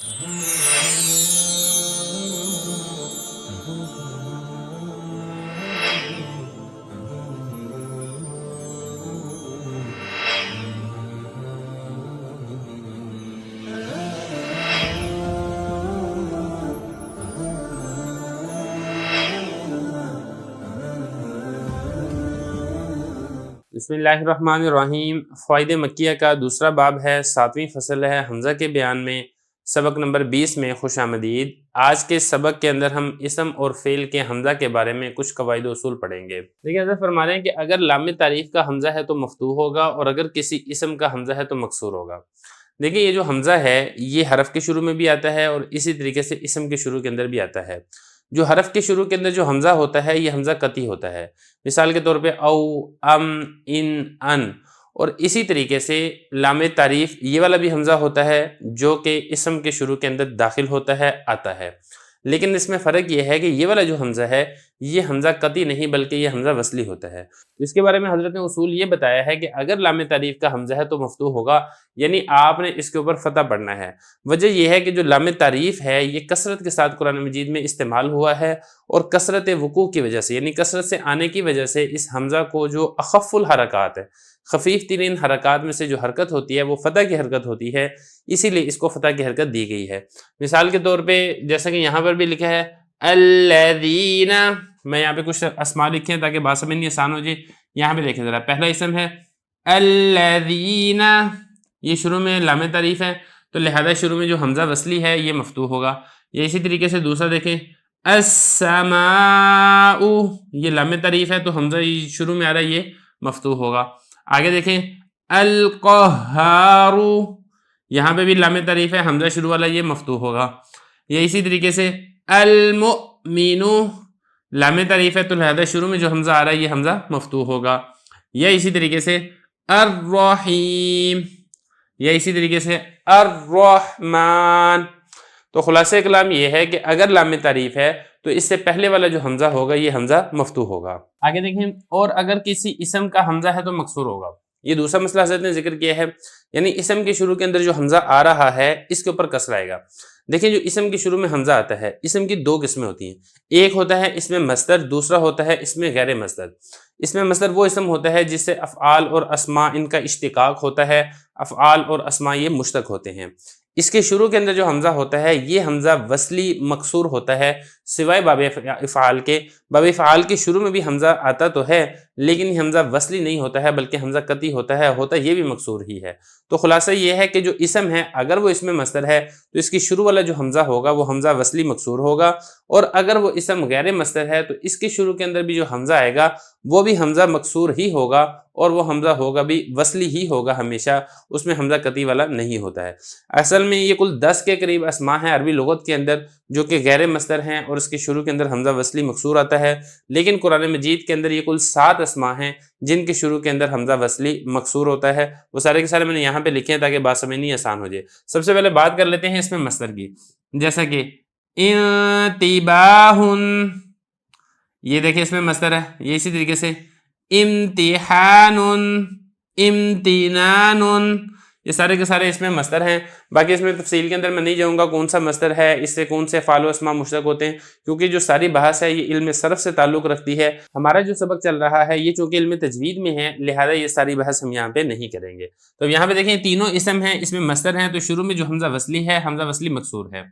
बिस्मिल्लाहिर्रहमानिर्रहीम। फ़वाइद मक्किया का दूसरा बाब है, 7वीं फसल है हमज़ा के बयान में। सबक नंबर 20 में खुश आमदीद। आज के सबक के अंदर हम इसम और फ़ेल के हमज़ा के बारे में कुछ कवाइद उसूल पढ़ेंगे। देखिए, हज़रत फरमा रहे हैं कि अगर लाम तारीफ़ का हमज़ा है तो मफ़तूह होगा, और अगर किसी इसम का हमज़ा है तो मकसूर होगा। देखिए, ये जो हमज़ा है ये हरफ के शुरू में भी आता है और इसी तरीके से इसम के शुरू के अंदर भी आता है। जो हरफ के शुरू के अंदर जो हमज़ा होता है ये हमज़ा कती होता है। मिसाल के तौर पे औ, अम, इन, अन। और इसी तरीके से लाम तारीफ़ ये वाला भी हमज़ा होता है जो कि इसम के शुरू के अंदर दाखिल होता है, आता है। लेकिन इसमें फ़र्क ये है कि ये वाला जो हमज़ा है ये हमज़ा कती नहीं बल्कि ये हमज़ा वस्ली होता है। तो इसके बारे में हज़रत ने उसूल ये बताया है कि अगर लाम तारीफ़ का हमज़ा है तो मफ़तूह होगा, यानी आपने इसके ऊपर फ़तह पढ़ना है। वजह यह है कि जो लाम तारीफ़ है ये कसरत के साथ कुरान मजीद में इस्तेमाल हुआ है, और कसरत वक़ू की वजह से, यानी कसरत से आने की वजह से इस हमज़ा को जो अख़फ़ुल हरकात है, खफीफ तरीन हरकात में से जो हरकत होती है वो फ़तह की हरकत होती है, इसीलिए इसको फ़तह की हरकत दी गई है। मिसाल के तौर पे जैसा कि यहाँ पर भी लिखा है अल्लज़ीना, मैं यहाँ पे कुछ अस्मा लिखे हैं ताकि बात समझनी आसान हो जाए। यहाँ पे देखें ज़रा, पहला इसम है अल्लज़ीना, ये शुरू में लाम तारीफ़ है तो लिहाजा शुरू में जो हमज़ा वस्ली है ये मफ़तूह होगा। ये इसी तरीके से दूसरा देखें अस्समाउ, ये लाम तारीफ़ है तो हमज़ा शुरू में आ रहा है ये मफ़तूह होगा। आगे देखें अल-क़हारु, यहाँ पे भी लाम तारीफ़ है, हमज़ा शुरू वाला ये मफ़तूह होगा। ये इसी तरीके से अल-मुअमिनु, लाम तारीफ़ है तो लिहाजा शुरू में जो हमज़ा आ रहा है ये हमज़ा मफ़तूह होगा। यह इसी तरीके से अर्रहीम, यह इसी तरीके से अर्रहमान। तो खुलासे कलाम ये है कि अगर लाम तारीफ़ है तो इससे पहले वाला जो हमज़ा होगा ये हमज़ा मफ़तूह होगा। आगे देखें, और अगर किसी इसम का हमज़ा है तो मकसूर होगा। ये दूसरा मसला हज़रत ने जिक्र किया है, यानी इसम के शुरू के अंदर जो हमज़ा आ रहा है इसके ऊपर कसर आएगा। देखिए, जो इसम के शुरू में हमज़ा आता है, इसम की दो किस्में होती हैं। एक होता है इसमें मस्दर, दूसरा होता है इसमें गैर मस्दर। इसमें मस्दर वो इसम होता है जिससे अफ़आल और अस्मा इनका इश्तिकाक होता है, अफ़आल और अस्मा ये मुश्तक होते हैं। इसके शुरू के अंदर जो हमज़ा होता है ये हमज़ा वस्ली मकसूर होता है, सिवाय बाब इफ़आल के। बाब इफ़आल के शुरू में भी हमज़ा आता तो है लेकिन ये हमज़ा वस्ली नहीं होता है बल्कि हमज़ा कती होता है, होता ये भी मकसूर ही है। तो खुलासा ये है कि जो इसम है अगर वो इसमें मस्दर है तो इसकी शुरू वाला जो हमज़ा होगा वो हमज़ा वस्ली मकसूर होगा, और अगर वो इसम गैर मस्दर है तो इसके शुरू के अंदर भी जो हमज़ा आएगा वो भी हमज़ा मकसूर ही होगा, और वो हमज़ा होगा भी वस्ली ही होगा हमेशा, उसमें हमज़ा कती वाला नहीं होता है। असल में ये कुल 10 के करीब अस्मा हैं अरबी लुगत के अंदर जो कि गैर मस्दर हैं और इसके शुरू के अंदर हमज़ा वस्ली मकसूर आता है। लेकिन कुरान मजीद के अंदर ये कुल 7 अस्मा हैं जिनके शुरू के अंदर हमज़ा वस्ली मकसूर होता है। वो सारे के सारे मैंने यहाँ पे लिखे हैं ताकि बात समझनी आसान हो जाए। सबसे पहले बात कर लेते हैं इसमें मस्दर की, जैसा कि इंतिबाहुन, ये देखिए इसमें मस्दर है। ये इसी तरीके से इम्तिहानुन, इम्तिनानुन, ये सारे के सारे इसमें मस्दर हैं। बाकी इसमें तफसील के अंदर मैं नहीं जाऊँगा कौन सा मस्दर है, इससे कौन से फ़ाल व अस्मा मुश्तक होते हैं, क्योंकि जो सारी बहस है ये इल्म सरफ से ताल्लुक़ रखती है। हमारा जो सबक चल रहा है ये चूँकि इल्म तजवीद में है लिहाजा ये सारी बहस हम यहाँ पे नहीं करेंगे। तो यहाँ पे देखें तीनों इसम हैं, इसमें मस्दर हैं, तो शुरू में जो हमज़ा वस्ली है हमज़ा वस्ली मकसूर है।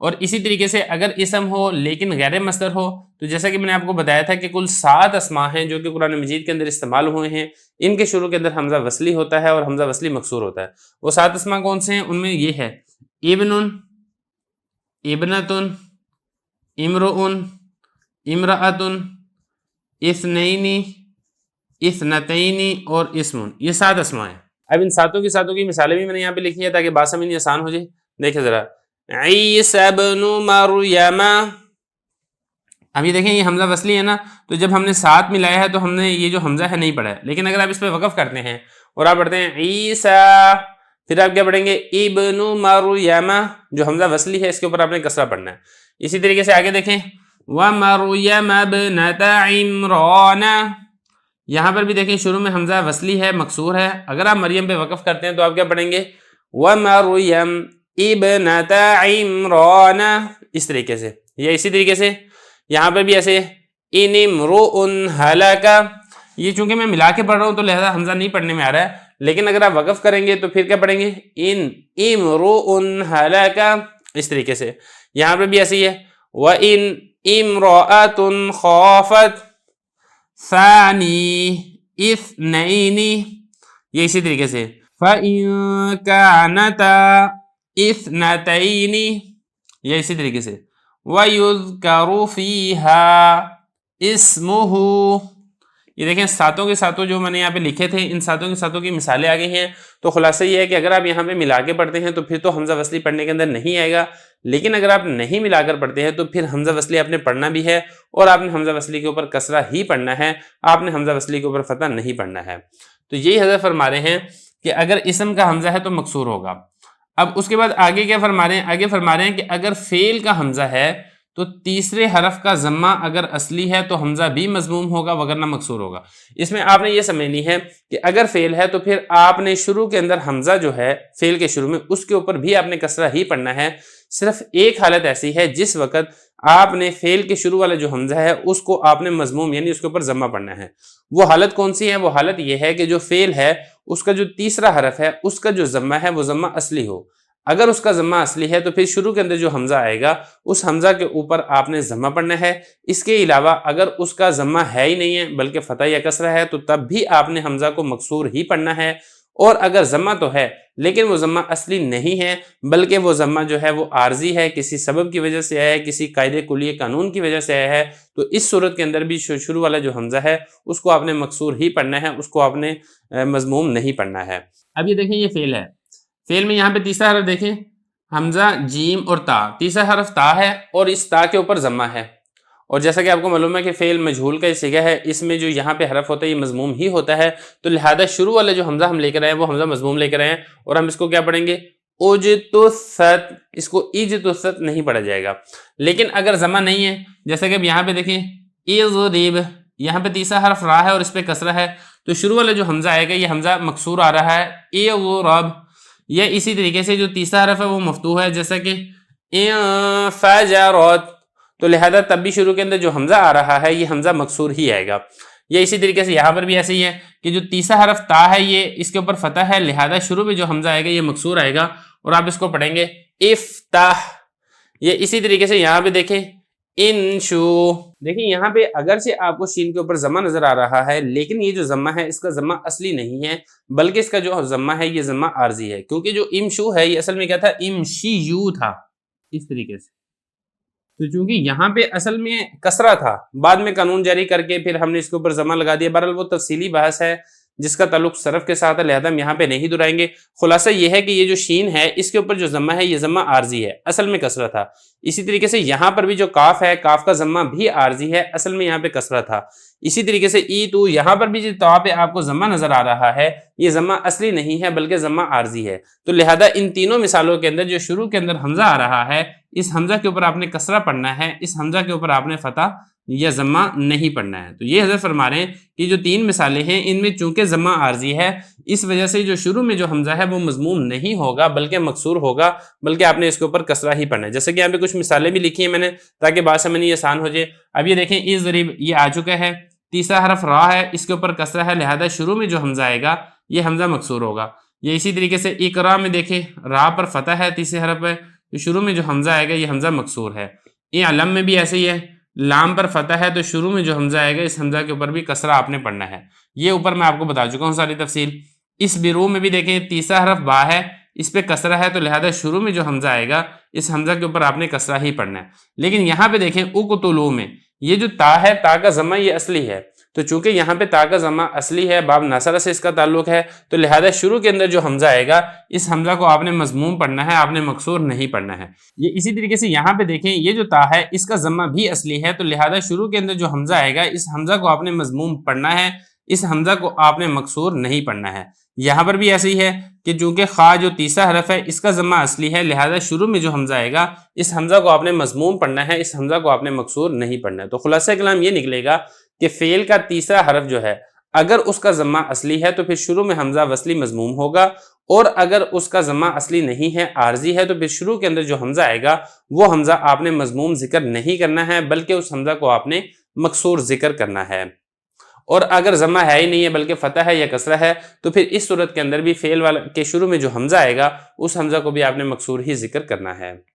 और इसी तरीके से अगर इसम हो लेकिन गैर मस्दर हो, तो जैसा कि मैंने आपको बताया था कि कुल 7 अस्मा हैं जो कि कुरान मजीद के अंदर इस्तेमाल हुए हैं, इनके शुरू के अंदर हमज़ा वस्ली होता है और हमज़ा वस्ली मकसूर होता है। वो 7 अस्मा कौन से हैं? उनमें ये है इब्नुन, इब्नतुन, इम्रुउन, इम्राअतुन, इस्नैनी, इस्नतैनी और इस्मुन। ये 7 अस्मा हैं। अब इन सातों की मिसालें भी मैंने यहाँ पे लिखी है ताकि बात समझनी आसान हो जाए। देखिए जरा, ईसा इब्नु मरियम, अब ये देखें ये हमज़ा वस्ली है ना, तो जब हमने साथ मिलाया है तो हमने ये जो हमज़ा है नहीं पढ़ा है। लेकिन अगर आप इस पर वक़फ़ करते हैं और आप पढ़ते हैं ईसा, फिर आप क्या पढ़ेंगे इब्नु मरियम, जो हमज़ा वस्ली है इसके ऊपर आपने कसरा पढ़ना है। इसी तरीके से आगे देखें व मरियम इब्नत इमरान, यहाँ पर भी देखें शुरू में हमज़ा वस्ली है मकसूर है। अगर आप मरियम पे वक़फ़ करते हैं तो आप क्या पढ़ेंगे व मरियम, इब्नता इमरान, इस तरीके से। या इसी तरीके से यहाँ पर भी ऐसे इन इम्रुउन हलका, ये चूंकि मैं मिला के पढ़ रहा हूँ तो लिहाजा हमजा नहीं पढ़ने में आ रहा है, लेकिन अगर आप वक़फ़ करेंगे तो फिर क्या पढ़ेंगे, इन इम्रुउन हलका, इस तरीके से। यहाँ पर भी ऐसे ही है, व इन इम्राअतुन खाफत सानी इस्नैनी, ये इसी तरीके से। फ़इन कानता इस्नतैनी, ये इसी तरीके से। वयुज़करु फ़ीहा इस्मुहु, ये देखें सातों के सातों जो मैंने यहाँ पे लिखे थे, इन सातों के सातों की मिसालें आ गई हैं। तो खुलासा ये है कि अगर आप यहाँ पे मिला के पढ़ते हैं तो फिर तो हमजा वसली पढ़ने के अंदर नहीं आएगा, लेकिन अगर आप नहीं मिलाकर पढ़ते हैं तो फिर हमजा वसली आपने पढ़ना भी है, और आपने हमजा वसली के ऊपर कसरा ही पढ़ना है, आपने हमजा वसली के ऊपर फतह नहीं पढ़ना है। तो यही हज़रत फरमा रहे हैं कि अगर इसम का हमजा है तो मकसूर होगा। अब उसके बाद आगे क्या फरमा रहे हैं, आगे फरमा रहे हैं कि अगर फेल का हमजा है तो तीसरे हरफ का ज़म्मा अगर असली है तो हमजा भी मजमूम होगा वगरना मकसूर होगा। इसमें आपने ये समझनी है कि अगर फेल है तो फिर आपने शुरू के अंदर हमजा जो है फेल के शुरू में उसके ऊपर भी आपने कसरा ही पढ़ना है। सिर्फ एक हालत ऐसी है जिस वक्त आपने फेल के शुरू वाला जो हमजा है उसको आपने मजमूम यानी उसके ऊपर ज़म्मा पढ़ना है। वो हालत कौन सी है, वो हालत ये है कि जो फेल है उसका जो तीसरा हरफ है उसका जो ज़म्मा है वो ज़म्मा असली हो। अगर उसका ज़म्मा असली है तो फिर शुरू के अंदर जो हमजा आएगा उस हमजा के ऊपर आपने ज़म्मा पढ़ना है। इसके अलावा अगर उसका ज़म्मा है ही नहीं है बल्कि फतह या कसरा है तो तब भी आपने हमजा को मकसूर ही पढ़ना है। और अगर ज़म्मा तो है लेकिन वो ज़म्मा असली नहीं है बल्कि वो ज़म्मा जो है वो आर्जी है, किसी सबब की वजह से आया है, किसी कायदे कुलिये कानून की वजह से आया है, तो इस सूरत के अंदर भी शुरू वाला जो हमजा है उसको आपने मकसूर ही पढ़ना है, उसको आपने मजमूम नहीं पढ़ना है। अब ये देखें ये फेल है, फेल में यहाँ पे तीसरा हरफ देखें हमजा जीम और ता, तीसरा हरफ ता है और इस ता के ऊपर ज़म्मा है। और जैसा कि आपको मालूम है कि फेल मजहूल का सिगा है, इसमें जो यहाँ पे हरफ होता है ये मजमूम ही होता है, तो लिहाजा शुरू वाला जो हमजा हम लेकर आए वो हमजा मजमूम लेकर आए और हम इसको क्या पढ़ेंगे उजतुसत, इसको इजतुसत नहीं पढ़ा जाएगा। लेकिन अगर ज़म्मा नहीं है जैसा कि अब यहाँ पे देखें इज़रिब, यहाँ पे तीसरा हरफ रा है और इस पर कसरा है तो शुरू वाला जो हमजा आएगा ये हमजा मकसूर आ रहा है इज़रब। या इसी तरीके से जो तीसरा हरफ है वो मफ्तूह है जैसा कि फजरत, तो लिहाजा तब भी शुरू के अंदर जो हमजा आ रहा है ये हमजा मकसूर ही आएगा। या इसी तरीके से यहाँ पर भी ऐसे ही है कि जो तीसरा हरफ ता है ये इसके ऊपर फतह है, लिहाजा शुरू में जो हमजा आएगा ये मकसूर आएगा और आप इसको पढ़ेंगे इफ्ताह। ये इसी तरीके से यहाँ पे देखें इंशु, देखिए यहाँ पे अगर से आपको शीन के ऊपर ज़म्मा नजर आ रहा है लेकिन ये जो ज़म्मा है इसका ज़म्मा असली नहीं है बल्कि इसका जो ज़म्मा है ये ज़म्मा आर्जी है, क्योंकि जो इमशु है ये असल में क्या था इमशीयू था इस तरीके से। तो चूंकि यहाँ पे असल में कसरा था, बाद में कानून जारी करके फिर हमने इसके ऊपर ज़म्मा लगा दिया। बहरहाल वो तफसीली बहस है जिसका ताल्लुक सरफ के साथ है, लिहाजा हम यहाँ पे नहीं दोहराएंगे। खुलासा ये है कि ये जो शीन है इसके ऊपर जो ज़म्मा है ये ज़म्मा आर्जी है, असल में कसरा था। इसी तरीके से यहाँ पर भी जो काफ है काफ का ज़म्मा भी आर्जी है, असल में यहाँ पे कसरा था। इसी तरीके से ई तो यहाँ पर भी जो तवा पे आपको ज़म्मा नजर आ रहा है ये ज़म्मा असली नहीं है बल्कि ज़म्मा आर्जी है। तो लिहाजा इन तीनों मिसालों के अंदर जो शुरू के अंदर हमजा आ रहा है इस हमजा के ऊपर आपने कसरा पढ़ना है, इस हमजा के ऊपर आपने फतह या ज़म्मा नहीं पढ़ना है। तो ये हज़रत फरमा रहे हैं कि जो तीन मिसालें हैं इनमें चूंकि ज़म्मा आर्जी है इस वजह से जो शुरू में जो हमजा है वो मजमूम नहीं होगा बल्कि मकसूर होगा, बल्कि आपने इसके ऊपर कसरा ही पढ़ना है। जैसे कि यहाँ पे कुछ मिसालें भी लिखी हैं मैंने ताकि बात समझनी आसान हो जाए। अब ये देखें इज़रिब ये आ चुका है, तीसरा हरफ रा है इसके ऊपर कसरा है, लिहाजा शुरू में जो हमजा आएगा ये हमजा मकसूर होगा। ये इसी तरीके से इकरा में देखें रा पर फतह है तीसरे हरफ है तो शुरू में जो हमजा आएगा ये हमजा मकसूर है। ये अलम में भी ऐसे ही है, लाम पर फतह है तो शुरू में जो हमजा आएगा इस हमजा के ऊपर भी कसरा आपने पढ़ना है। ये ऊपर मैं आपको बता चुका हूँ सारी तफसील। इस बिरू में भी देखें तीसरा हरफ बा है इस पे कसरा है तो लिहाजा शुरू में जो हमजा आएगा इस हमजा के ऊपर आपने कसरा ही पढ़ना है। लेकिन यहाँ पे देखें उक़्तुलू में ये जो ता है ता का ज़म्मा ये असली है, तो चूंकि यहाँ पे ता का ज़म्मा असली है बाब नसरा से इसका ताल्लुक है तो लिहाजा शुरू के अंदर जो हमजा आएगा इस हमजा को आपने मजमूम पढ़ना है, आपने मकसूर नहीं पढ़ना है। ये इसी तरीके से यहाँ पे देखें ये जो ता है इसका ज़म्मा भी असली है तो लिहाजा शुरू के अंदर जो हमजा आएगा इस हमजा को आपने मजमूम पढ़ना है, इस हमजा को आपने मकसूर नहीं पढ़ना है। यहाँ पर भी ऐसे ही है कि चूंकि खा जो तीसरा हरफ है इसका ज़म्मा असली है लिहाजा शुरू में जो हमजा आएगा इस हमजा को आपने मजमूम पढ़ना है, इस हमजा को आपने मकसूर नहीं पढ़ना है। तो खुलासा कलाम ये निकलेगा कि फेल का तीसरा हरफ जो है अगर उसका ज़म्मा असली है तो फिर शुरू में हमजा वसली मजमूम होगा اور اگر اس کا ضمہ اصلی نہیں ہے، عارضی ہے، تو پھر شروع کے اندر جو حمزہ آئے گا وہ حمزہ آپ نے مضموم ذکر نہیں کرنا ہے، بلکہ اس حمزہ کو آپ نے مکسور ذکر کرنا ہے۔ اور اگر ضمہ ہے ہی نہیں ہے بلکہ فتح ہے یا کسرہ ہے، تو پھر اس صورت کے اندر بھی فعل والا کے شروع میں جو حمزہ آئے گا اس حمزہ کو بھی آپ نے مکسور ہی ذکر کرنا ہے۔